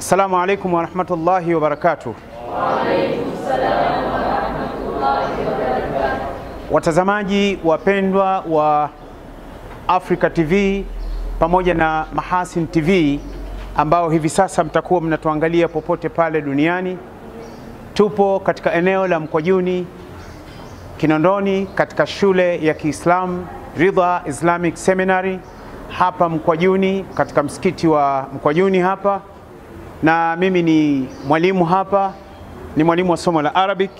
Assalamu alaikum wa rahmatullahi wa barakatuh. Wa alaikum salam wa rahmatullahi wa barakatuh. Watazamaji wapendwa wa Africa TV pamoja na Mahasin TV ambao hivi sasa mtakuwa mnatuangalia popote pale duniani. Tupo katika eneo la Mkwajuni, Kinondoni, katika shule ya Kiislamu Ridha Islamic Seminary hapa Mkwajuni, katika msikiti wa Mkwajuni hapa, na mimi ni mwalimu hapa, ni mwalimu wa somo la Arabic.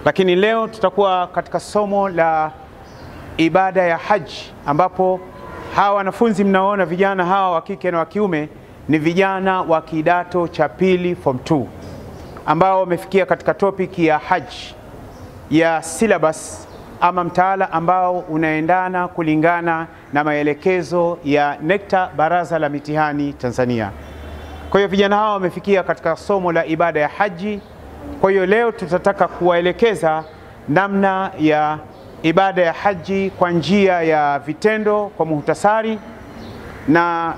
Lakini leo tutakuwa katika somo la ibada ya haji, ambapo hawa wanafunzi mnaona vijana hawa wa kike na wa kiume ni vijana wa kidato cha pili form 2 ambao wamefikia katika topic ya haji ya syllabus ama mtaala ambao unaendana kulingana na maelekezo ya NECTA, Baraza la Mitihani Tanzania. Kwa hiyo vijana hawa wamefikia katika somo la ibada ya haji. Kwa hiyo leo tutataka kuwaelekeza namna ya ibada ya haji kwa njia ya vitendo kwa muhtasari, na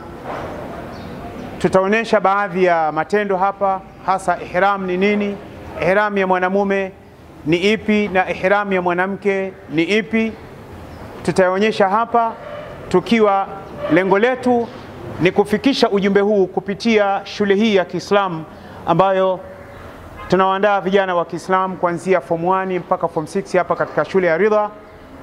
tutaonesha baadhi ya matendo hapa, hasa ihram ni nini, ihram ya mwanamume ni ipi na ihram ya mwanamke ni ipi. Tutaonyesha hapa, tukiwa lengo letu ni kufikisha ujumbe huu kupitia shule hii ya Kiislamu ambayo tunawaandaa vijana wa Kiislamu kuanzia form 1 mpaka form 6 hapa katika shule ya Ridha,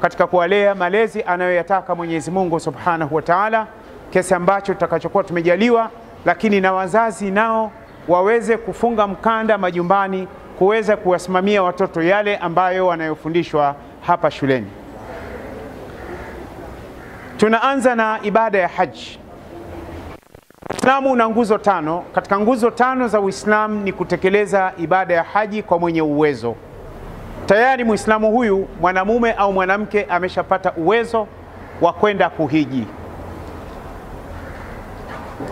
katika kuwalea malezi anayoyataka Mwenyezi Mungu Subhanahu wa Ta'ala, kiasi ambacho tutakachokuwa tumejaliwa, lakini na wazazi nao waweze kufunga mkanda majumbani kuweza kuwasimamia watoto yale ambayo wanayofundishwa hapa shuleni. Tunaanza na ibada ya haji. Uislamu una nguzo 5. Katika nguzo 5 za Uislamu ni kutekeleza ibada ya haji kwa mwenye uwezo. Tayari Muislamu huyu mwanamume au mwanamke ameshapata uwezo wa kwenda kuhiji.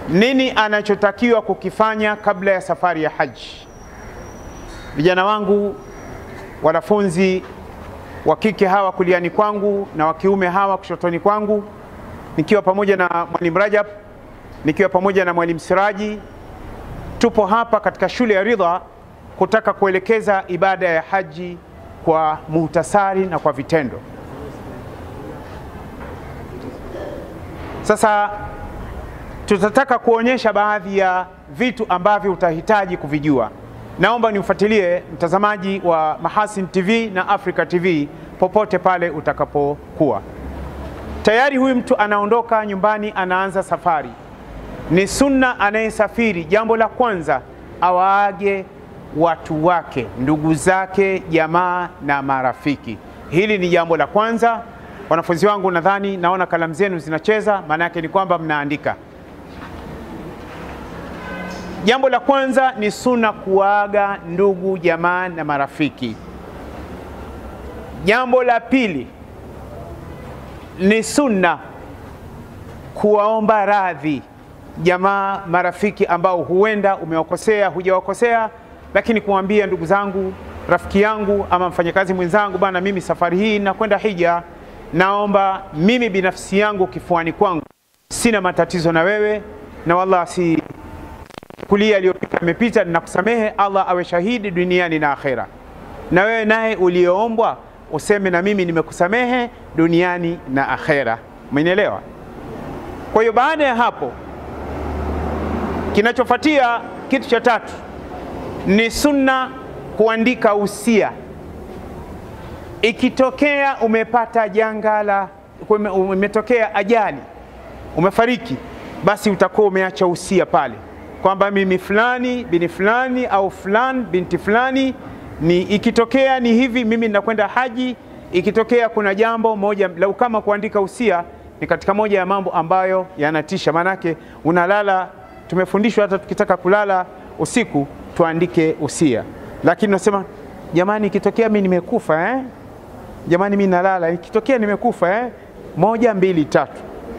Nini anachotakiwa kukifanya kabla ya safari ya haji? Vijana wangu, wanafunzi wa kike hawa kuliani kwangu na wa kiume hawa kushotoni kwangu, nikiwa pamoja na Mwalimu Rajab, nikiwa pamoja na Mwalimu Siraji, tupo hapa katika shule ya Ridha kutaka kuelekeza ibada ya haji kwa muhtasari na kwa vitendo. Sasa tutataka kuonyesha baadhi ya vitu ambavyo utahitaji kuvijua. Naomba niufuatilie mtazamaji wa Mahasin TV na Africa TV popote pale utakapokuwa. Tayari huyu mtu anaondoka nyumbani, anaanza safari. Ni sunna anayesafiri, jambo la kwanza awaage watu wake, ndugu zake, jamaa na marafiki. Hili ni jambo la kwanza. Wanafunzi wangu, nadhani naona kalamu zenu zinacheza, maana yake ni kwamba mnaandika. Jambo la kwanza ni sunna kuaga ndugu, jamaa na marafiki. Jambo la pili ni sunna kuwaomba radhi jamaa, marafiki ambao huenda umewakosea, hujawakosea, lakini kumwambia ndugu zangu, rafiki yangu ama mfanyakazi mwenzangu, bana, mimi safari hii nakwenda hija, naomba mimi binafsi yangu kifuani kwangu sina matatizo na wewe, na wallah si kulia aliyopita imepita, ninakusamehe, Allah awe shahidi duniani na akhera. Na wewe naye uliyoombwa useme na mimi nimekusamehe duniani na akhera. Umenielewa? Kwa hiyo baada ya hapo, kinachofuatia, kitu cha tatu, ni sunna kuandika usia. Ikitokea umepata janga la, umetokea ajali, umefariki, basi utakuwa umeacha usia pale kwamba mimi fulani bini fulani au fulani binti fulani, ni ikitokea ni hivi, mimi ninakwenda haji. Ikitokea kuna jambo moja, lau kama kuandika usia ni katika moja ya mambo ambayo yanatisha. Manake unalala, tumefundishwa hata tukitaka kulala usiku tuandike usia. Lakini unasema, jamani, ikitokea mimi nimekufa jamani, mimi nalala, ikitokea nimekufa 1 2 3,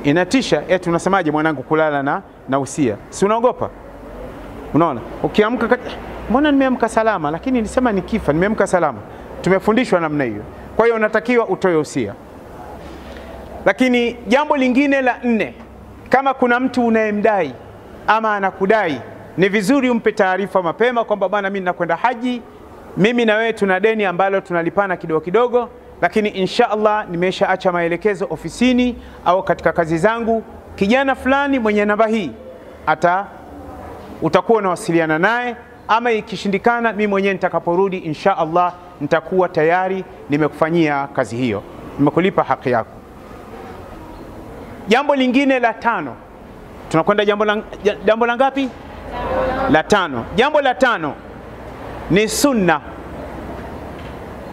inatisha. Unasemaje mwanangu kulala na usia? Si unaogopa? Unaona, ukiamka, mbona nimeamka salama, lakini nilisema nikifa nimeamka salama. Tumefundishwa namna hiyo. Kwa hiyo unatakiwa utoe usia. Lakini jambo lingine la 4, kama kuna mtu unayemdai ama anakudai ni vizuri umpe taarifa mapema kwamba bwana, mimi ninakwenda haji, mimi na wewe tuna deni ambalo tunalipana kidogo kidogo, lakini insha Allah nimeshaacha maelekezo ofisini au katika kazi zangu, kijana fulani mwenye namba hii utakuwa unawasiliana naye, ama ikishindikana mimi mwenyewe nitakaporudi insha Allah nitakuwa tayari nimekufanyia kazi hiyo, nimekulipa haki yako. Jambo lingine la 5, tunakwenda jambo la ngapi? La 5. Jambo la 5 ni sunna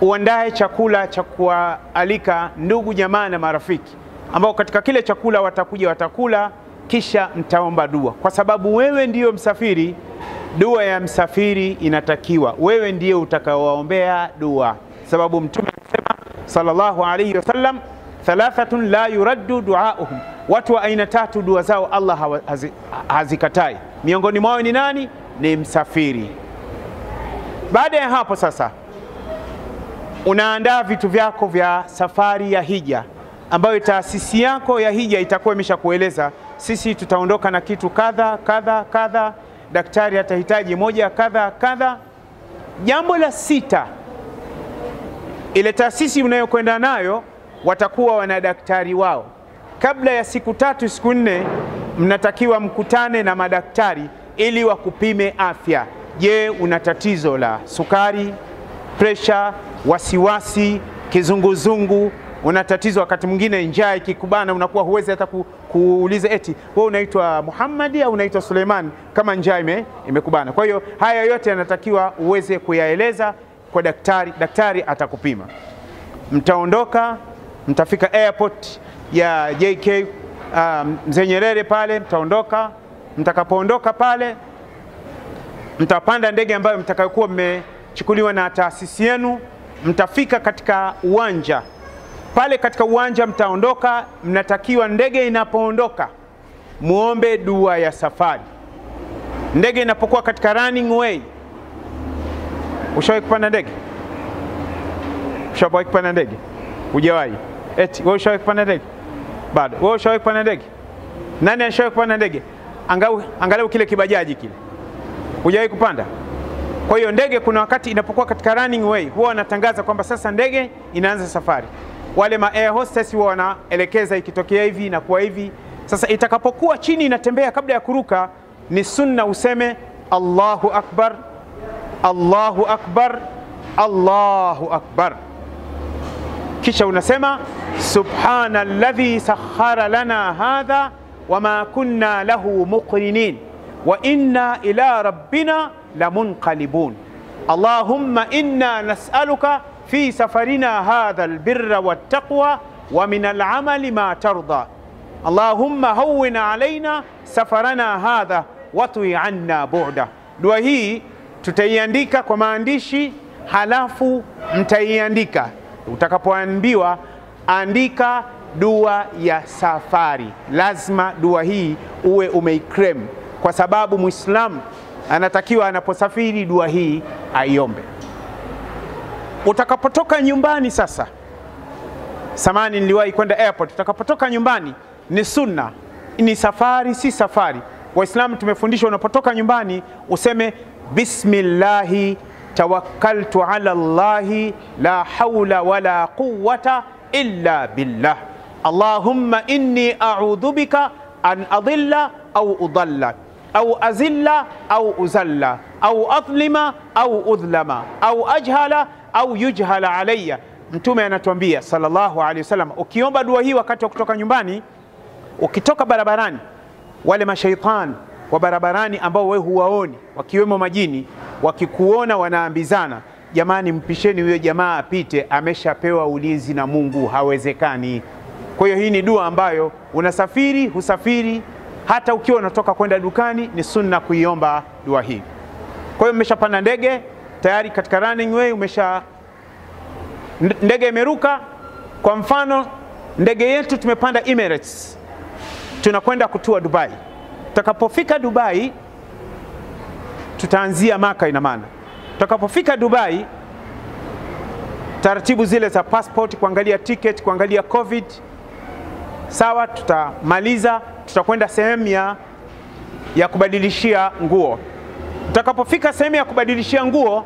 uandae chakula cha kualika ndugu jamaa na marafiki, ambao katika kile chakula watakula, kisha mtaomba dua, kwa sababu wewe ndiyo msafiri. Dua ya msafiri inatakiwa wewe ndiye utakaowaombea dua, sababu Mtume anasema sallallahu alayhi wasallam, thalathatun la yuraddu duauhum, watu wa aina 3 dua zao Allah hazikatai. Miongoni mwao ni nani? Ni msafiri. Baada ya hapo sasa unaandaa vitu vyako vya safari ya hija, ambayo taasisi yako ya hija itakuwa imeshakueleza, sisi tutaondoka na kitu kadha kadha kadha, daktari atahitaji moja kadha kadha. Jambo la 6, ile taasisi unayokwenda nayo watakuwa wana daktari wao. Kabla ya siku 3 siku 4 mnatakiwa mkutane na madaktari ili wakupime afya. Je, una tatizo la sukari, presha, wasiwasi, kizunguzungu, una tatizo wakati mwingine njaa ikikubana unakuwa huwezi hata kuuliza eti wewe unaitwa Muhammad au unaitwa Suleiman kama njaa imekubana. Kwa hiyo haya yote yanatakiwa uweze kuyaeleza kwa daktari, daktari atakupima. Mtaondoka, mtafika airport ya JK Mzee Nyerere pale, mtaondoka. Mtakapoondoka pale mtapanda ndege ambayo mtakayokuwa mmechukuliwa na taasisi yenu, mtafika katika uwanja pale. Katika uwanja mtaondoka, mnatakiwa ndege inapoondoka muombe dua ya safari. Ndege inapokuwa katika running way, ushawahi kupanda ndege? Ushawahi kupanda ndege? Hujawahi? Eti wewe ushawahi kupanda ndege? Bado. Wewe ushawahi kupanda ndege? Nani ashawahi kupanda ndege? Angalau kile kibajaji kile. Hujawahi kupanda? Kwa hiyo ndege kuna wakati inapokuwa katika running way huwa wanatangaza kwamba sasa ndege inaanza safari. Wale ma air hostess huwa wanaelekeza ikitokea hivi na kuwa hivi. Sasa itakapokuwa chini inatembea, kabla ya kuruka ni sunna useme Allahu Akbar, Allahu Akbar, Allahu Akbar. Kisha unasema subhanalladhi sakhara lana hadha wama kunna lahu muqrinin wa inna ila rabbina lamunqalibun. Allahumma inna nas'aluka fi safarina hadha albirra wattaqwa wa min al'amali ma tarda. Allahumma hawwin alaina safarana hadha watwi anna bu'da. Dua hii tutaiandika kwa maandishi, halafu mtaiandika. Utakapoambiwa andika dua ya safari, lazima dua hii uwe umeikrem, kwa sababu Muislamu anatakiwa anaposafiri dua hii aiombe. Utakapotoka nyumbani sasa, samani niliwahi kwenda airport, utakapotoka nyumbani ni sunna, ni safari si safari. Waislamu tumefundishwa unapotoka nyumbani useme bismillahi tawakkaltu ala Allahi la hawla wala quwwata illa billah. Allahumma inni a'udhu bika an adilla au udalla au azilla au uzalla au adlima au udhlama au ajhala au yujhala alayya. Mtume anatuambia sallallahu alayhi wasallam, ukiomba dua hii wakati wa kutoka nyumbani, ukitoka barabarani, wale mashaitan wa barabarani ambao wewe huwaoni, wakiwemo majini, wakikuona wanaambizana, jamani mpisheni huyo jamaa apite, ameshapewa ulinzi na Mungu, hawezekani. Kwa hiyo hii ni dua ambayo unasafiri, husafiri, hata ukiwa unatoka kwenda dukani ni sunna kuiomba dua hii. Kwa hiyo umeshapanda ndege tayari katika running way, ndege imeruka. Kwa mfano ndege yetu tumepanda Emirates, tunakwenda kutua Dubai. Tutakapofika Dubai tutaanzia Maka, ina maana tutakapofika Dubai, taratibu zile za passport, kuangalia ticket, kuangalia covid, sawa, tutamaliza, tutakwenda sehemu ya ya kubadilishia nguo. Utakapofika sehemu ya kubadilishia nguo,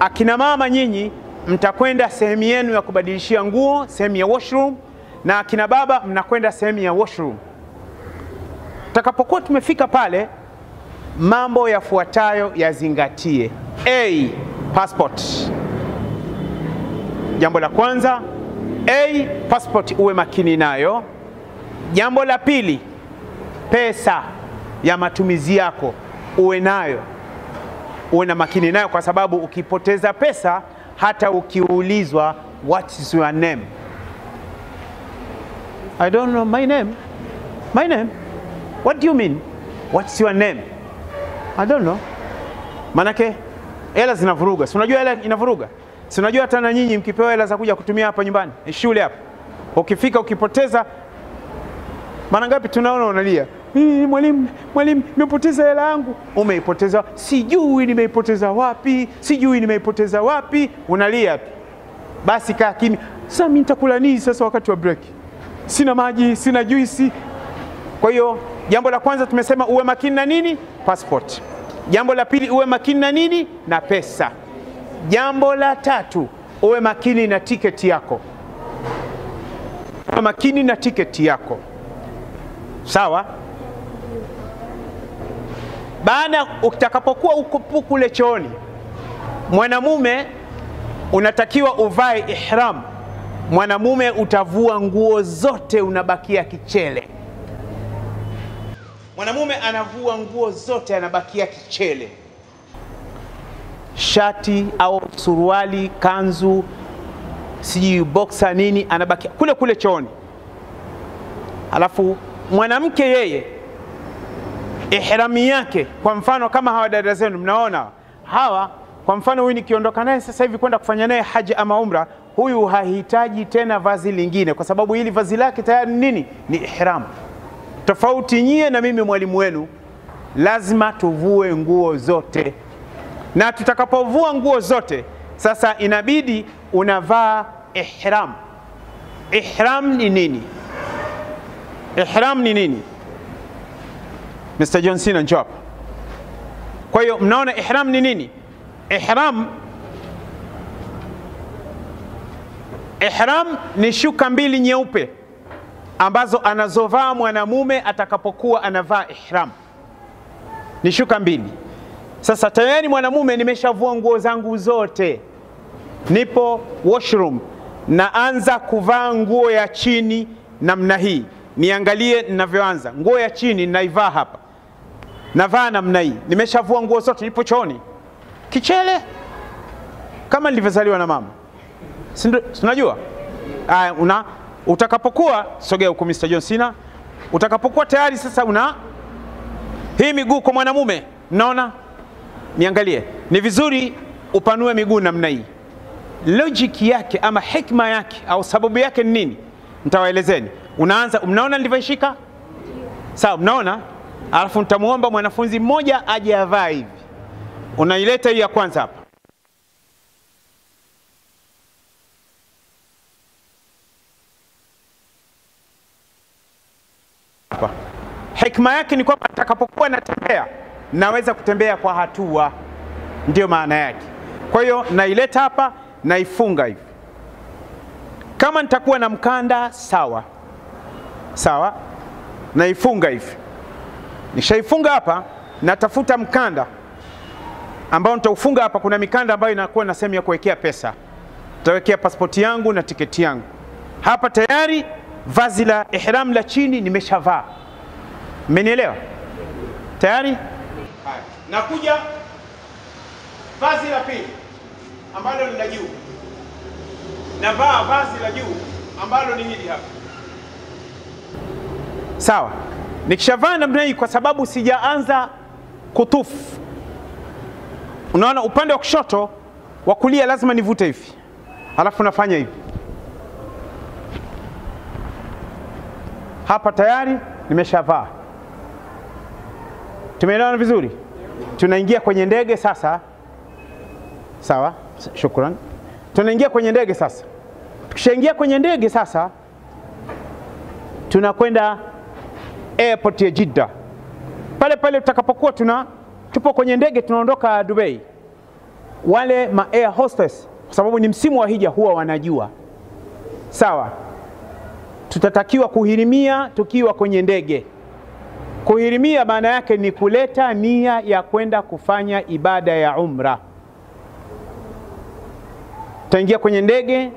akina mama nyinyi mtakwenda sehemu yenu ya kubadilishia nguo, sehemu ya washroom, na akina baba mnakwenda sehemu ya washroom. Tutakapokuwa tumefika pale, mambo yafuatayo yazingatie. A, passport. Jambo la kwanza, passport uwe makini nayo. Jambo la pili, pesa ya matumizi yako uwe nayo, uwe na makini nayo, kwa sababu ukipoteza pesa, hata ukiulizwa what is your name, I don't know my name. My name? What do you mean? What's your name? I don't know. Manake hela zinavuruga. Si unajua hela inavuruga? Si unajua hata na nyinyi mkipewa hela za kuja kutumia hapa nyumbani, shule hapa, ukifika ukipoteza, mara ngapi tunaona unalia, mwalimu nimepoteza hela yangu. Umeipoteza? Sijui nimeipoteza wapi, sijui nimeipoteza wapi, unalia tu. Basi kaa kimya. Sasa mimi nitakula nini sasa wakati wa break? Sina maji, sina juisi. Kwa hiyo jambo la kwanza tumesema uwe makini na nini? Passport. Jambo la pili uwe makini na nini? Na pesa. Jambo la tatu uwe makini na tiketi yako. Uwe makini na tiketi yako. Sawa? Baada utakapokuwa uko kule chooni, mwanamume unatakiwa uvae ihram. Mwanamume utavua nguo zote, unabakia kichele. Mwanamume anavua nguo zote, anabakia kichele. Shati au suruali, kanzu, siji boxer nini, anabakia kule chooni. Alafu mwanamke yeye ihrami yake, kwa mfano kama hawa dada zenu mnaona hawa, kwa mfano huyu nikiondoka naye sasa hivi kwenda kufanya naye haji ama umra, huyu hahitaji tena vazi lingine, kwa sababu hili vazi lake tayari nini? Ni ihram. Tofauti nyie na mimi mwalimu wenu, lazima tuvue nguo zote. Na tutakapovua nguo zote, sasa inabidi unavaa ihram. Ihram ni nini? Ihram ni nini? Mr. John Cena njoo hapa. Kwa hiyo mnaona ihram ni nini? Ihram ni shuka mbili nyeupe ambazo anazovaa mwanamume atakapokuwa anavaa ihram. Ni shuka mbili. Sasa tayari mwanamume nimeshavua nguo zangu zote, nipo washroom, naanza kuvaa nguo ya chini namna hii. Niangalie ninavyoanza. Nguo ya chini naivaa hapa, navaa namna hii. Nimeshavua nguo zote, nipo chooni kichele kama nilivyozaliwa na mama. Unajua? Utakapokuwa, sogea huko Mr. John Cena, utakapokuwa tayari sasa hii miguu kwa mwanamume, mnaona? Niangalie. Ni vizuri upanue miguu namna hii. Logic yake ama hikma yake au sababu yake ni nini? Nitawaelezeni. Unaanza, mnaona nilivyoshika? Sawa, mnaona? Alafu nitamuomba mwanafunzi mmoja aje avae hivi. Unaileta hii ya kwanza hapa. Hikma yake ni kwamba atakapokuwa natembea, naweza kutembea kwa hatua. Ndio maana yake. Kwa hiyo naileta hapa, naifunga hivi. Kama nitakuwa na mkanda, sawa. Sawa? Naifunga hivi. Nishaifunga hapa, natafuta mkanda ambao nitaufunga hapa. Kuna mikanda ambayo inakuwa na sehemu ya kuwekea pesa. Nitawekea pasipoti yangu na tiketi yangu. Hapa tayari vazi la ihram la chini nimeshavaa. Mmenielewa? Tayari? Haya. Nakuja vazi la pili ambalo ni la juu. Navaa vazi la juu ambalo ni hili hapa. Sawa. Nikishavaa namna hii, kwa sababu sijaanza kutufu. Unaona upande wa kushoto, wa kulia lazima nivute hivi. Alafu nafanya hivi. Hapa tayari nimeshavaa. Tumeelewana vizuri? Tunaingia kwenye ndege sasa. Sawa? Shukrani. Tunaingia kwenye ndege sasa. Tukishaingia kwenye ndege sasa, tunakwenda airport ya Jeddah. Pale pale tutakapokuwa tupo kwenye ndege tunaondoka Dubai, wale ma air hostess, kwa sababu ni msimu wa hija, huwa wanajua. Sawa, tutatakiwa kuhirimia tukiwa kwenye ndege. Kuhirimia maana yake ni kuleta nia ya kwenda kufanya ibada ya umra. Tutaingia kwenye ndege,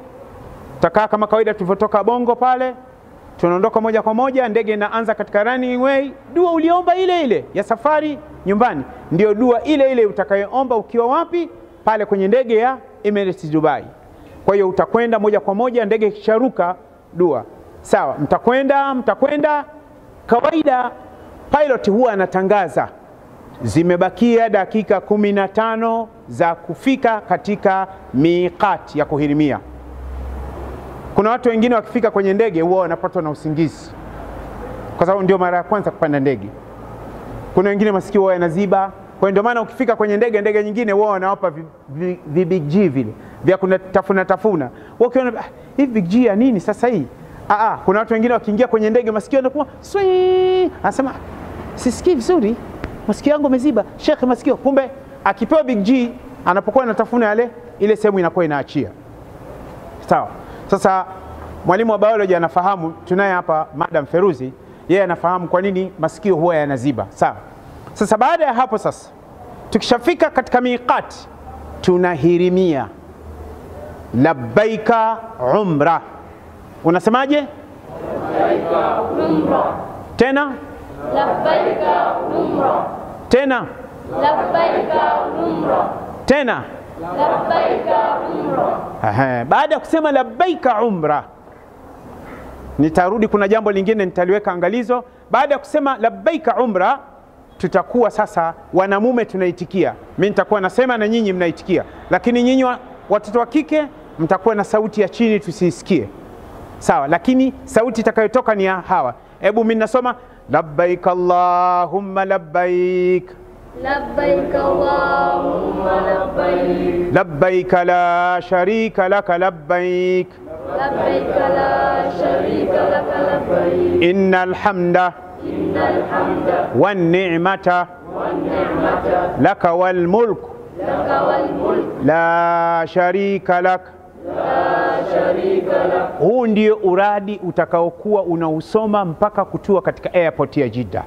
tutakaa kama kawaida tulivyotoka Bongo pale, tunaondoka moja kwa moja, ndege inaanza katika running way. Dua uliomba ile ile ya safari nyumbani ndio dua ile ile utakayoomba ukiwa wapi? Pale kwenye ndege ya Emirates Dubai. Kwa hiyo utakwenda moja kwa moja, ndege ikisharuka dua. Sawa, mtakwenda kawaida. Pilot huwa anatangaza zimebakia dakika 15 za kufika katika miqat ya kuhirimia. Kuna watu wengine wakifika kwenye ndege huwa wanapatwa na usingizi, kwa sababu ndio mara ya kwanza kupanda ndege. Kuna wengine masikio wao yanaziba. Kwa ndio maana ukifika kwenye ndege nyingine wao wanawapa big G vile vya tafuna. Wakiona hivi big G ya nini sasa hii? Kuna watu wengine wakiingia kwenye ndege masikio yanakuwa swing, anasema sisikii vizuri, masikio yangu yameziba, shekhe masikio. Kumbe akipewa big G anapokuwa anatafuna ile sehemu inakuwa inaachia. Sawa. Sasa mwalimu wa biology anafahamu, tunaye hapa Madam Feruzi, yeye anafahamu kwa nini masikio huwa yanaziba. Sawa. Sasa baada ya hapo sasa tukishafika katika miqat tunahirimia labbaika umra. Unasemaje? Labbaika umra. Tena? Labbaika umra. Tena? Labbaika umra. Tena? Labbaika umra. Baada ya kusema labbaika umra, nitarudi, kuna jambo lingine nitaliweka angalizo. Baada ya kusema labbaika umra, tutakuwa sasa wanamume tunaitikia. Mimi nitakuwa nasema na nyinyi mnaitikia, lakini nyinyi watoto wa kike mtakuwa na sauti ya chini tusisikie. Sawa, lakini sauti itakayotoka ni ya hawa. Hebu mimi nasoma labbaik Allahumma labbaik. Labbaik Allahumma labbaik. Labbaik la sharika laka labbaik. Labbaik la sharika laka labbaik. Innal hamda wan ni'mata laka wal mulk la sharika lak. Huu ndio uradi utakaokuwa unausoma mpaka kutua katika airport ya Jeddah.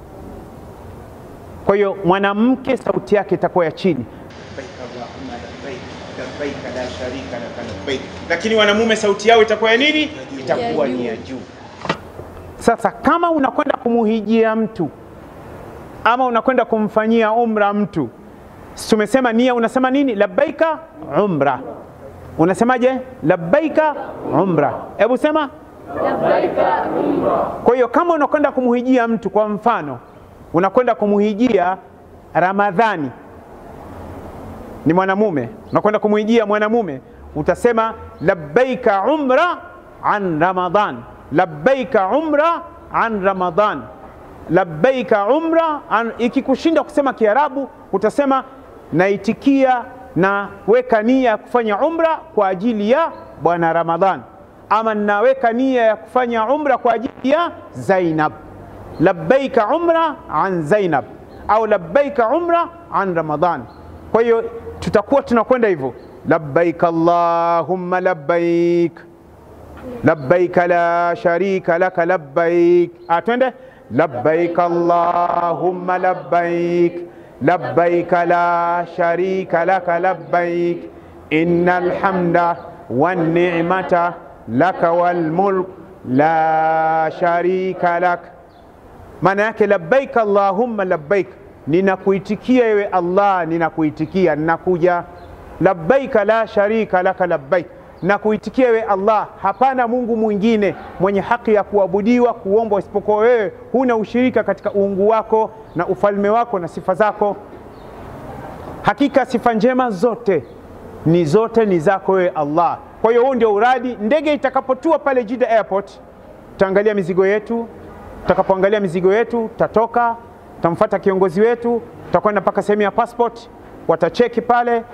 Kwa hiyo mwanamke sauti yake itakuwa ya chini, lakini wanamume sauti yao itakuwa ya nini? Itakuwa ni ya juu. Sasa kama unakwenda kumuhijia mtu ama unakwenda kumfanyia umra mtu, tumesema nia, unasema nini? Labbaika umra. Unasemaje? Labbaika umra. Hebu sema labbaika umra. Kwa hiyo kama unakwenda kumuhijia mtu, kwa mfano unakwenda kumuhijia Ramadhani, ni mwanamume, unakwenda kumuhijia mwanamume, utasema labbaika umra an Ramadan. Labbaika umra an Ramadan. Labbaika umra an. Ikikushinda kusema Kiarabu utasema naitikia na weka nia ya kufanya umra kwa ajili ya bwana Ramadhan, ama naweka nia ya kufanya umra kwa ajili ya Zainab. Labbaika umra an Zainab au labbaika umra an Ramadan. Kwa hiyo tutakuwa tunakwenda hivyo, labbaik Allahumma labbaik. Labbaik la sharika laka labbaik. Atwende labbaik Allahumma labbaik. Labbaik la sharika laka labbaik. Innal hamda wan ni'mata laka wal mulk la sharika lak. Maana yake labbaik Allahumma labbaik, ninakuitikia ewe Allah, ninakuitikia, ninakuja. Labbaik la sharika laka labbaik, nakuitikia ewe Allah, hapana Mungu mwingine mwenye haki ya kuabudiwa, kuombwa isipokuwa wewe. Huna ushirika katika uungu wako na ufalme wako na sifa zako. Hakika sifa njema zote ni zako wewe Allah. Kwa hiyo huu ndio uradi. Ndege itakapotua pale Jeddah Airport, tutaangalia mizigo yetu. Tutakapoangalia mizigo yetu, tutatoka, tutamfuata kiongozi wetu, tutakwenda mpaka sehemu ya passport, watacheki pale.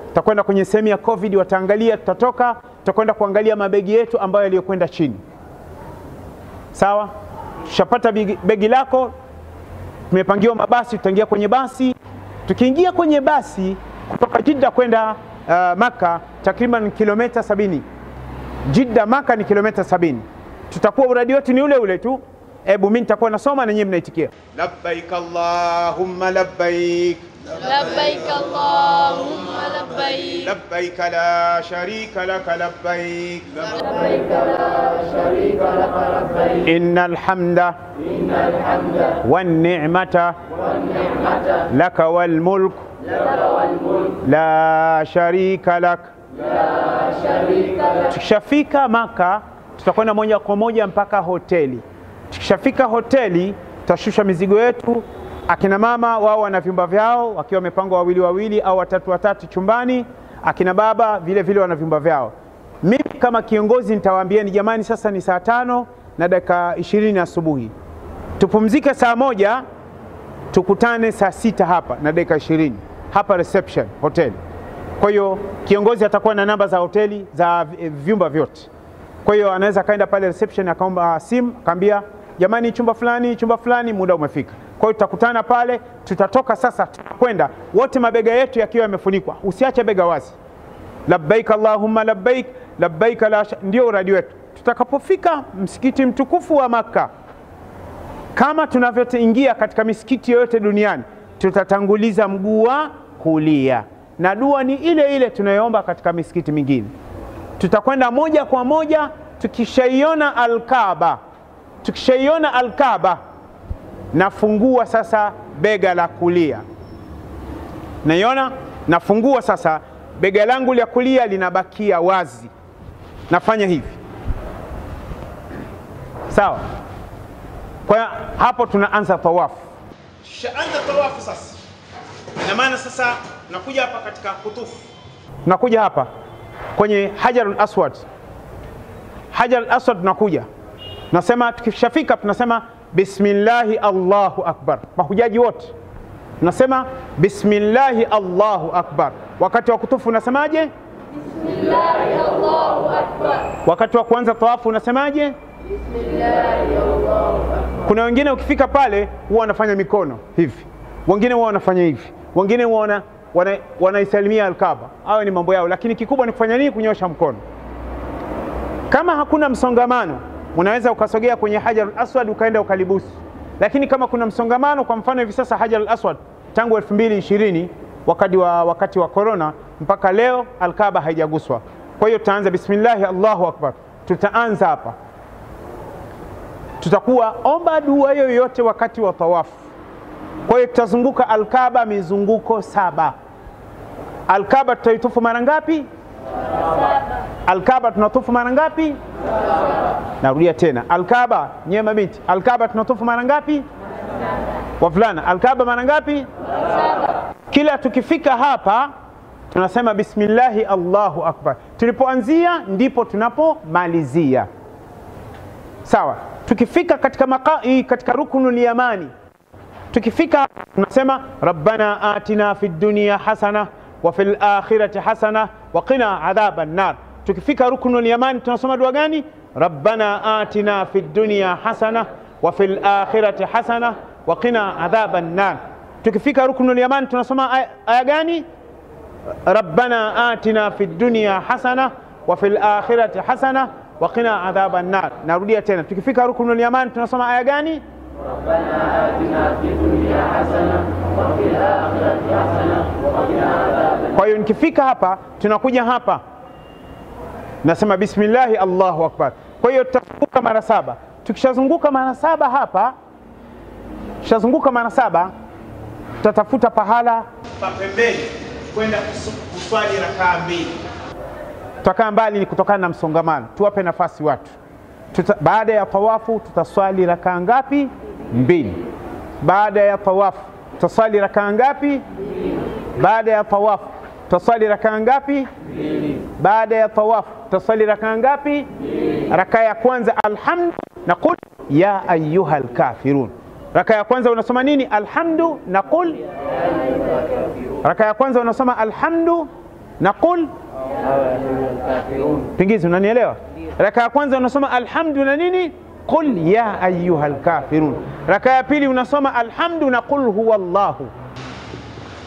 Tutakwenda kwenye sehemu ya COVID, wataangalia, tutatoka, tutakwenda kuangalia mabegi yetu ambayo yaliyokwenda chini. Sawa? Ushapata begi lako, tumepangiwa mabasi, tutaingia kwenye basi. Tukiingia kwenye basi kutoka Jeddah kwenda Maka takriban kilomita 70. Jeddah Maka ni kilomita 70. Tutakuwa uradi wetu ni ule ule tu. Hebu mimi nitakuwa nasoma na nyinyi mnaitikia. Labbaik Allahumma labbaik. Labbaik Allahumma labbaik. Labbaik la sharika lak labbaik. Labbaik la sharika lak labbaik. Innal hamda wan ni'mata lak wal mulk la sharika lak. Tukishafika Maka tutakwenda moja kwa moja mpaka hoteli. Tukishafika hoteli tutashusha mizigo yetu. Akina mama wao wana vyumba vyao wakiwa wamepangwa wawili wawili au watatu chumbani. Akina baba vile vile wana vyumba vyao. Mimi kama kiongozi nitawaambieni, jamani, sasa ni saa 5 na dakika 20 asubuhi. Tupumzike saa 1, tukutane saa 6 hapa na dakika 20 hapa reception hotel. Kwa hiyo kiongozi atakuwa na namba za hoteli za vyumba vyote. Kwa hiyo anaweza kaenda pale reception akaomba simu, akaambia jamani, chumba fulani muda umefika. Kwa hiyo tutakutana pale, tutatoka sasa kwenda wote mabega yetu yakiwa yamefunikwa. Usiache bega wazi. Labbaik Allahumma labbaik, labbaik la ndio uradi wetu. Tutakapofika msikiti mtukufu wa Maka, kama tunavyoingia katika misikiti yote duniani, tutatanguliza mguu wa kulia. Na dua ni ile ile tunayoomba katika misikiti mingine. Tutakwenda moja kwa moja, tukishaiona Al-Kaaba, nafungua sasa bega la kulia. Naiona? Nafungua sasa bega langu la kulia linabakia wazi. Nafanya hivi. Sawa? Kwa hapo tunaanza tawafu. Tushaanza tawafu sasa. Ina maana sasa tunakuja hapa katika kutufu. Tunakuja hapa kwenye Hajarul Aswad. Hajarul Aswad tunakuja. Nasema tukishafika tunasema bismillahi Allahu akbar. Mahujaji wote tunasema bismillahi Allahu akbar. Wakati wa kutufu unasemaje? Bismillahi Allahu akbar. Wakati wa kuanza tawafu unasemaje? Bismillahi Allahu akbar. Kuna wengine ukifika pale huwa wanafanya mikono hivi, wengine huwa wanafanya hivi, wengine huwa wanaisalimia Al-Kaaba. Hayo ni mambo yao, lakini kikubwa ni kufanya nini? Kunyosha mkono. Kama hakuna msongamano, unaweza ukasogea kwenye Hajarul Aswad ukaenda ukalibusu. Lakini kama kuna msongamano, kwa mfano hivi sasa Hajarul Aswad tangu 2020 wakati wa corona mpaka leo Al-Kaaba haijaguswa. Kwa hiyo tutaanza bismillahi Allahu akbar. Tutaanza hapa. Tutakuwa omba dua yoyote wakati wa tawafu. Kwa hiyo tutazunguka Al-Kaaba mizunguko 7. Al-Kaaba tutaitufu mara ngapi? 7. Al-Kaaba tunatufu mara ngapi? 7. Narudia tena. Al-Kaaba, nyewe mabinti, Al-Kaaba tunatufu mara ngapi? 7. Wavulana, Al-Kaaba mara ngapi? 7. Kila tukifika hapa tunasema bismillahi Allahu akbar. Tulipoanzia ndipo tunapomalizia. Sawa? Tukifika katika rukunul yamani, tukifika tunasema rabbana atina fid dunya hasana wa fil akhirati hasana wa qina adhaban nar. Tukifika rukunul yamani tunasoma dua gani? Rabbana atina fid dunya hasana wa fil akhirati hasana wa qina adhaban nar. Tukifika rukunul yamani tunasoma aya gani? Rabbana atina fid dunya hasana wa fil akhirati hasana wa qina adhaban nar. Narudia tena. Tukifika rukunul yamani tunasoma aya gani? Rabbana atina fid dunya hasana wa fil akhirati hasana wa qina adhaban. Kwa hiyo nikifika hapa tunakuja hapa nasema bismillahi Allahu akbar. Kwa hiyo tutazunguka mara 7. Tukishazunguka mara 7 hapa, tutatafuta pahala pa pembeni kwenda kuswali rakaa 2. Tutakaa mbali ni kutokana na msongamano. Tuwape nafasi watu. Baada ya tawafu tutaswali rakaa ngapi? 2. Baada ya tawafu tutaswali rakaa ngapi? 2. Baada ya tawafu tutaswali rakaa ngapi? 2. Baada ya tawafu tutaswali rakaa ngapi? 2. Rakaa ya kwanza alhamdu na qul ya ayyuhal kafirun. Rakaa ya kwanza unasoma nini? Alhamdu na qul. Rakaa ya kwanza unasoma alhamdu na qul. Pingizi, unanielewa? Rakaa ya kwanza unasoma alhamdu na nini? qul ya ayyuhal kafirun. Raka ya pili unasoma alhamdu na qul huwallahu.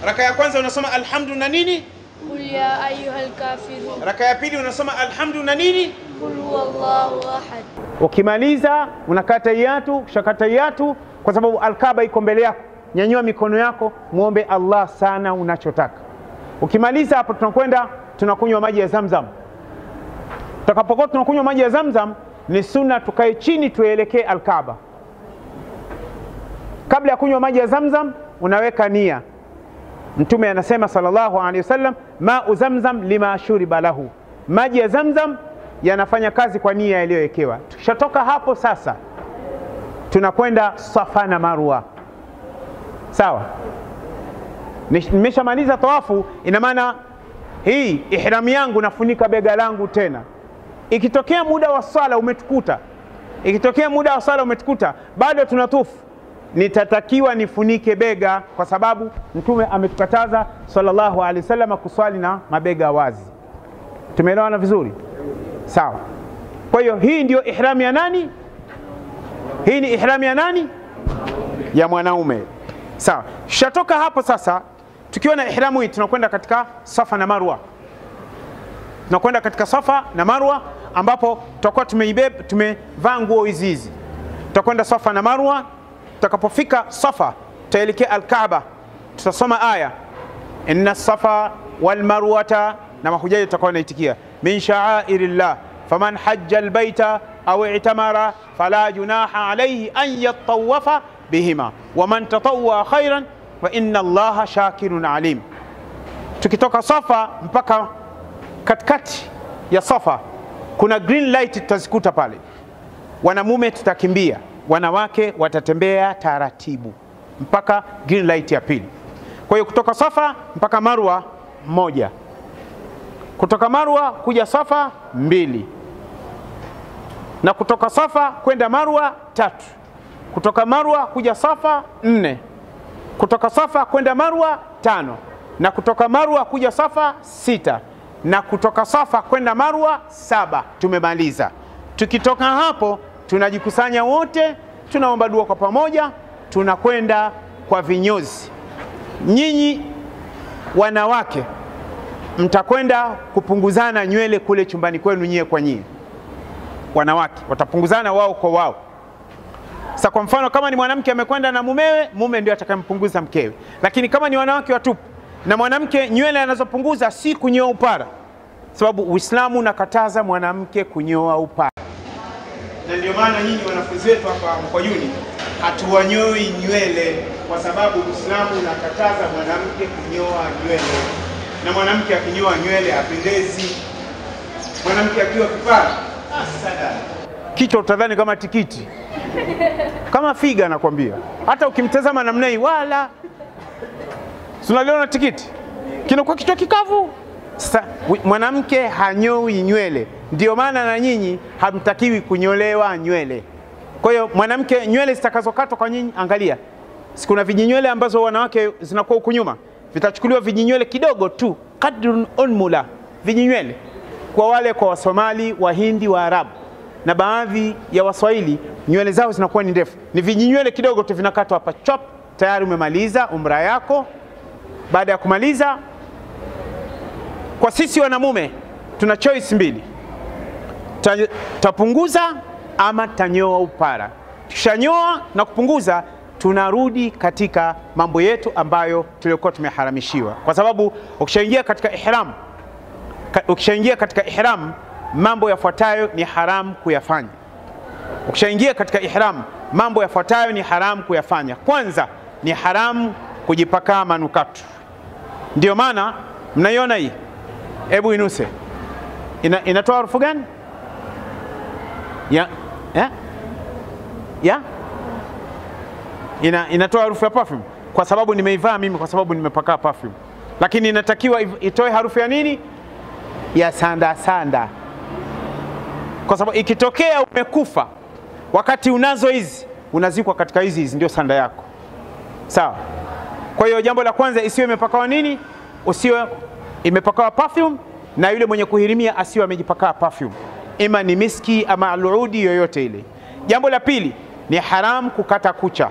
Raka ya kwanza unasoma alhamdu na nini? Qul ya ayyuhal kafirun. Raka ya pili unasoma alhamdu na nini? Qul huwallahu ahad. Ukimaliza unakata yatu, shakata yatu, kwa sababu Al-Kaaba iko mbele yako. Nyanyua mikono yako, muombe Allah sana unachotaka. Ukimaliza hapo tunakunywa maji ya Zamzam. Tutakapokuwa tunakunywa maji ya Zamzam, ni sunna tukae chini tuelekee Al-Kaaba. Kabla ya kunywa maji ya Zamzam unaweka nia. Mtume anasema sallallahu alaihi wasallam, ma'u Zamzam lima shuriba lahu. Maji ya Zamzam yanafanya kazi kwa nia iliyowekewa. Tukishatoka hapo sasa tunakwenda Safa na Marwa. Sawa? Nimeshamaliza tawafu, ina maana hii ihram yangu nafunika bega langu tena. Ikitokea muda wa sala umetukuta, bado tunatufu, nitatakiwa nifunike bega, kwa sababu Mtume ametukataza sallallahu alaihi wasallam kuswali na mabega wazi. Tumeelewana vizuri? Sawa. Kwa hiyo hii ndio ihram ya nani? Hii ni ihram ya nani? Ya mwanaume. Sawa. Shatoka hapo sasa, tukiwa na ihramu hii tunakwenda katika Safa na Marwa. Tunakwenda katika Safa na Marwa, ambapo tutakuwa tumevaa nguo hizi. Tutakwenda Safa na Marwa. Tutakapofika Safa tutaelekea Al-Kaaba, tutasoma aya inna Safa wal Marwata, na mahujaji tutakuwa naitikia min sha'airillah faman hajja albayta aw i'tamara fala junaha alayhi an yatawafa bihima waman tatawwa khairan wa inna Allaha shakirun alim. Tukitoka Safa mpaka katikati ya Safa kuna green light tutazikuta pale. Wanamume tutakimbia, wanawake watatembea taratibu mpaka green light ya pili. Kwa hiyo kutoka Safa mpaka Marwa 1, kutoka Marwa kuja Safa 2, na kutoka Safa kwenda Marwa 3, kutoka Marwa kuja Safa 4, kutoka Safa kwenda Marwa 5, na kutoka Marwa kuja Safa 6, na kutoka Safa kwenda Marwa 7. Tumemaliza. Tukitoka hapo tunajikusanya wote, tunaomba dua kwa pamoja, tunakwenda kwa vinyozi. Nyinyi wanawake mtakwenda kupunguzana nywele kule chumbani kwenu nyie kwa nyie. Wanawake watapunguzana wao kwa wao. Sasa kwa mfano kama ni mwanamke amekwenda na mumewe, mume ndio atakayempunguza mkewe. Lakini kama ni wanawake watupu, na mwanamke nywele anazopunguza si kunyoa upara, sababu Uislamu unakataza mwanamke kunyoa upara. Na ndio maana nyinyi wanafunzi wetu hapa Mkwajuni hatuwanyoi nywele, kwa sababu Uislamu unakataza mwanamke kunyoa nywele. Na mwanamke akinyoa nywele hapendezi. Mwanamke akiwa kipara asada, kichwa utadhani kama tikiti, kama figa nakwambia. Hata ukimtazama namna hii wala unaliona tikiti, kinakuwa kichwa kikavu. Sasa mwanamke hanyoi nywele, ndio maana na nyinyi hamtakiwi kunyolewa nywele. Kwa hiyo mwanamke nywele zitakazokatwa kwa nyinyi, angalia, sikuna vijinywele ambazo wanawake zinakuwa huku nyuma, vitachukuliwa vijinywele kidogo tu, kadrun unmula, vijinywele. Kwa wale kwa Wasomali, Wahindi, Waarabu na baadhi ya Waswahili nywele zao zinakuwa ni ndefu, ni vijinywele kidogo tu vinakatwa hapa, chop, tayari umemaliza umra yako. Baada ya kumaliza, kwa sisi wanamume tuna choice mbili, tapunguza ama tanyoa upara. Tukishanyoa na kupunguza, tunarudi katika mambo yetu ambayo tulikuwa tumeharamishiwa, kwa sababu ukishaingia katika ihram mambo yafuatayo ni haramu kuyafanya. Ukishaingia katika ihram mambo yafuatayo ni haramu kuyafanya. Kwanza ni haramu kujipaka manukato. Ndio maana mnaiona hii, hebu inuse, inatoa harufu gani? Inatoa harufu ya perfume, kwa sababu nimeivaa mimi, kwa sababu nimepaka perfume. Lakini inatakiwa itoe harufu ya nini? Ya sanda. Kwa sababu ikitokea umekufa wakati unazo hizi, unazikwa katika hizi ndio sanda yako. Sawa? Kwa hiyo jambo la kwanza, isiwe imepakawa nini? Usiwe imepakawa perfume, na yule mwenye kuhirimia asiwe amejipaka perfume, ima ni miski ama aludi yoyote ile. Jambo la pili, ni haram kukata kucha.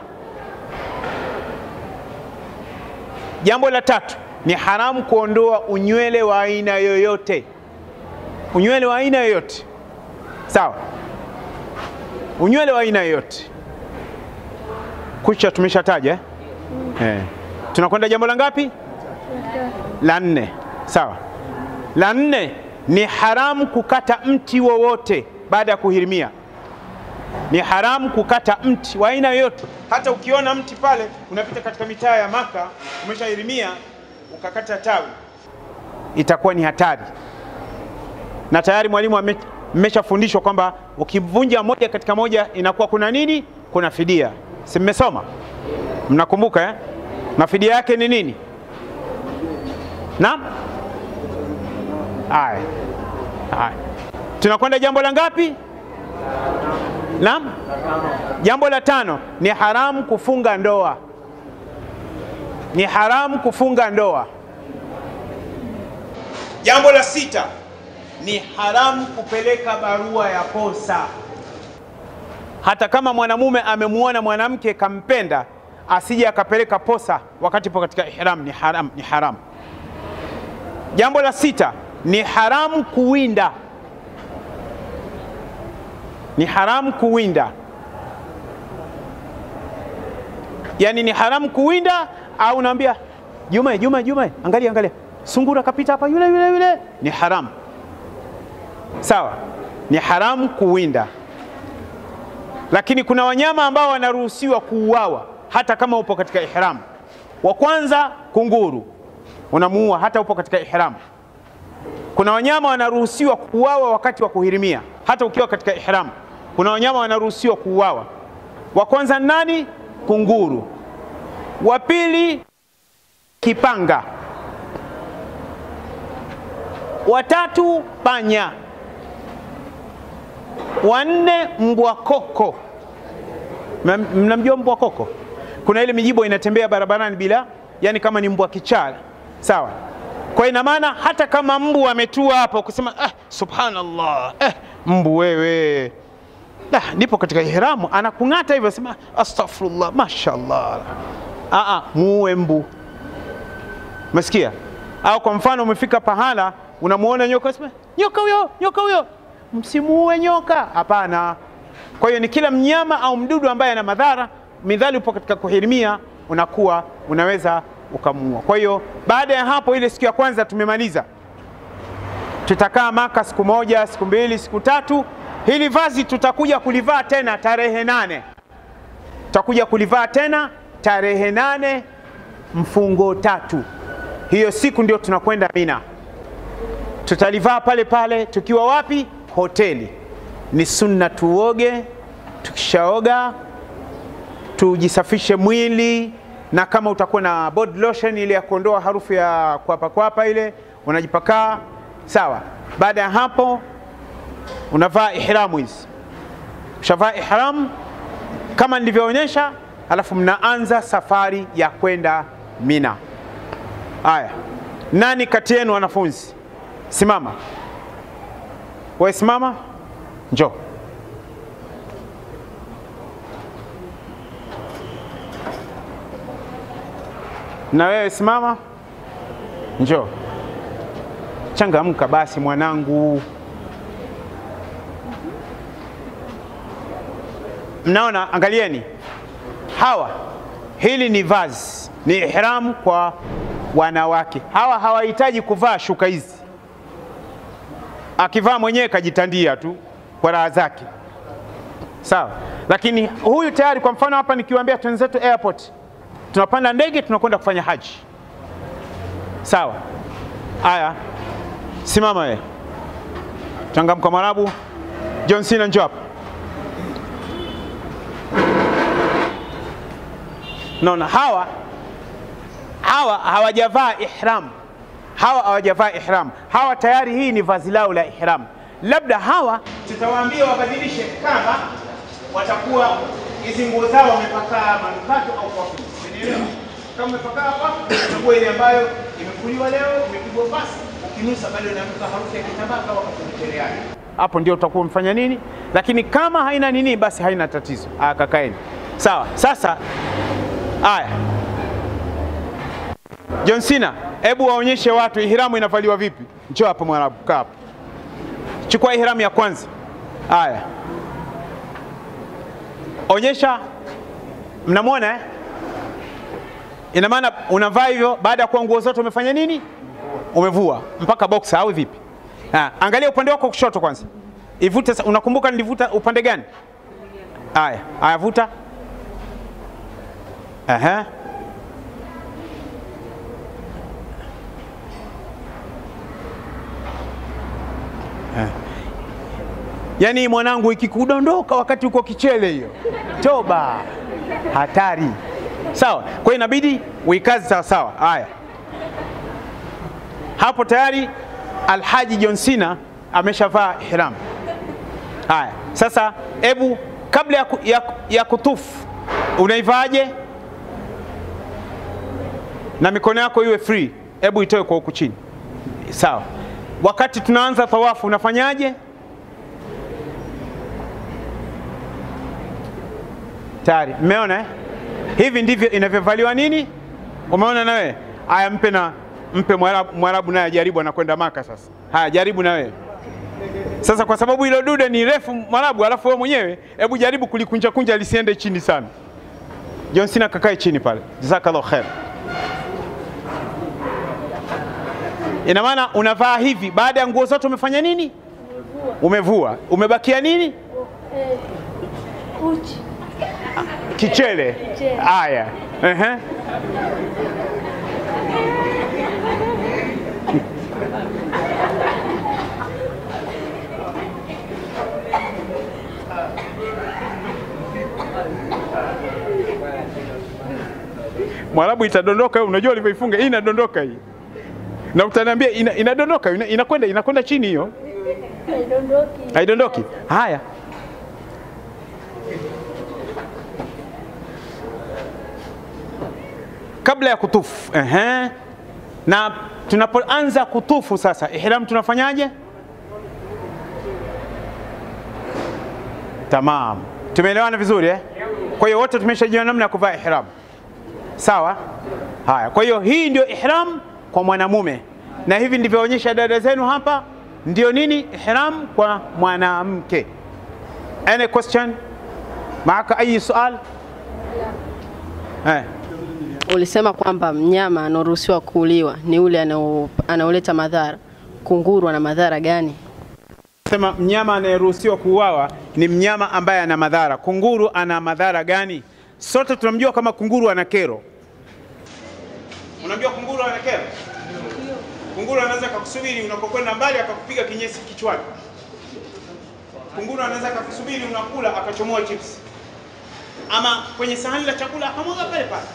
Jambo la tatu, ni haram kuondoa unywele wa aina yoyote. Unywele wa aina yoyote. Sawa? Unywele wa aina yoyote. Kucha tumeshataja Tunakwenda jambo la ngapi? La 4. Sawa. La 4, ni haramu kukata mti wowote baada ya kuhirimia. Ni haramu kukata mti wa aina yoyote. Hata ukiona mti pale unapita katika mitaa ya Maka, umeshahirimia ukakata tawi, itakuwa ni hatari. Na tayari mwalimu ameshafundishwa kwamba ukivunja moja katika moja inakuwa kuna nini? Kuna fidia. Si mmesoma? Mnakumbuka Na fidia yake ni nini? Naam? Haya. Tunakwenda jambo la ngapi? Naam? Jambo la 5, ni haramu kufunga ndoa. Ni haramu kufunga ndoa. Jambo la 6, ni haramu kupeleka barua ya posa. Hata kama mwanamume amemuona mwanamke kampenda, asije akapeleka posa wakati po katika ihram. Ni haramu. Jambo la 6, ni haramu kuwinda. Ni haramu kuwinda. Yani ni haramu kuwinda, au unaambia Juma, angalia sungura kapita hapa, yule. Ni haramu. Sawa? Ni haramu kuwinda. Lakini kuna wanyama ambao wanaruhusiwa kuuawa hata kama upo katika ihram. Wa kwanza, kunguru. Unamuua hata upo katika ihram. Kuna wanyama wanaruhusiwa kuuawa wakati wa kuhirimia hata ukiwa katika ihram. Kuna wanyama wanaruhusiwa kuuawa. Wa kwanza nani? Kunguru. Wa pili, kipanga. Wa tatu, panya. Wa 4, mbwa koko. Mnamjua mbwa koko? Kuna ile mijibo inatembea barabarani bila, yani kama ni mbwa kichaa. Sawa? Kwa ina maana hata kama mbu ametua hapo kusema subhanallah, mbu wewe, nipo katika ihramu, anakungata hivyo, sema astaghfirullah, mashaallah. Muue mbu. Umesikia? Au kwa mfano umefika pahala unamuona nyoka, sema nyoka huyo, msimuue nyoka. Hapana. Kwa hiyo ni kila mnyama au mdudu ambaye ana madhara, midhali upo katika kuhirimia, unaweza ukamuua. Kwa hiyo baada ya hapo, ile siku ya kwanza tumemaliza. Tutakaa Maka siku 1, siku 2, siku 3. Hili vazi tutakuja kulivaa tena tarehe 8. Tutakuja kulivaa tena tarehe 8 mfungo 3. Hiyo siku ndio tunakwenda Mina. Tutalivaa pale tukiwa wapi? Hoteli. Ni sunna tuoge, tukishaoga tujisafishe mwili, na kama utakuwa na body lotion ile ya kuondoa harufu ya kwapa ile, unajipaka. Sawa? Baada ya hapo unavaa ihramu hizi. Ushavaa ihram kama nilivyoonyesha, alafu mnaanza safari ya kwenda Mina. Haya. Nani kati yenu wanafunzi? Simama. Wewe simama. Njoo. Na wewe simama. Njoo. Changamka basi mwanangu. Mnaona, angalieni. Hili ni vazi, ni ihram kwa wanawake. Hawa hawahitaji kuvaa shuka hizi. Akivaa mwenyewe kajitandia tu kwa raha zake. Sawa? Lakini huyu tayari, kwa mfano hapa nikiwaambia twenzetu airport, tunapanda ndege tunakwenda kufanya haji. Sawa? Aya. Simama wewe. Changamka Mwarabu. John Cena njoo hapa. Naona hawa hawajavaa ihram. Hawajavaa ihram. Hawa tayari hii ni vazi lao la ihram. Labda hawa tutawaambia wabadilishe, kama watakuwa hizi nguo zao wamepaka manukato au perfume. Umeelewa? Kama umepaka hapa, nguo ile ambayo imefuliwa leo, imepigwa pasi, ukinusa bado inanuka harufu ya kitambaa kama kwa mchele yake. hapo ndio utakuwa umefanya nini. Lakini kama haina nini, basi haina tatizo, kakaeni. Sawa. Sasa haya, John Cena, hebu waonyeshe watu ihramu inavaliwa vipi. Njoo hapa Mwarabu, kaa hapa. Chukua ihramu ya kwanza. Haya, onyesha. Mnamwona eh? Ina maana unavaa hivyo, baada ya kuwa nguo zote umefanya nini? Umevua mpaka boxer au vipi? Angalia upande wako kushoto kwanza. Ivute. Unakumbuka nilivuta upande gani? Haya, vuta. Yaani mwanangu, ikikudondoka wakati uko kichele, hiyo toba, hatari. Sawa. Kwa hiyo inabidi uikaze sawa sawa. Haya, hapo tayari Alhaji John Cena ameshavaa ihram. Haya, sasa hebu kabla ya kutufu unaivaaje? Na mikono yako iwe free, hebu itoe kwa huku chini. Sawa. Wakati tunaanza tawafu unafanyaje? Tayari mmeona eh? Hivi ndivyo inavyovaliwa nini? Umeona na wewe? Haya, mpe Mwarabu naye jaribu, anakwenda Maka sasa. Haya, jaribu na wewe. Sasa kwa sababu hilo dude ni refu Mwarabu, alafu wewe mwenyewe hebu jaribu kulikunja lisiende chini sana. John Cena kakae chini pale. Jazakallahu khair. Ina maana unavaa hivi, baada ya nguo zote umefanya nini? Umevua. Umebakia nini? Uchi. Kichele. Haya. Mwarabu itadondoka, unajua ulivyoifunga hii inadondoka hii. Na utaniambia inadondoka, inakwenda chini hiyo. Haidondoki. Haya. Kabla ya kutufu. Na tunapoanza kutufu sasa, ihram tunafanyaje? Tamam. Tumeelewana vizuri eh? Kwa hiyo wote tumeshajua namna ya kuvaa ihram. Sawa? Haya, kwa hiyo hii ndio ihram kwa mwanamume. Na hivi ndivyo onyesha dada zenu hapa, ndio nini ihram kwa mwanamke. Any question? Maaka ayi swali? Ulisema kwamba mnyama anaruhusiwa kuuliwa ni ule anaoleta madhara. Kunguru ana madhara gani? Sema mnyama anayeruhusiwa kuuawa ni mnyama ambaye ana madhara. Kunguru ana madhara gani? Sote tunamjua kama kunguru ana kero. Unamjua kunguru ana kero? Kunguru anaweza kukusubiri unapokwenda mbali akakupiga kinyesi kichwani. Kunguru anaweza kukusubiri unakula akachomoa chips. Ama kwenye sahani la chakula akamwaga pale pale.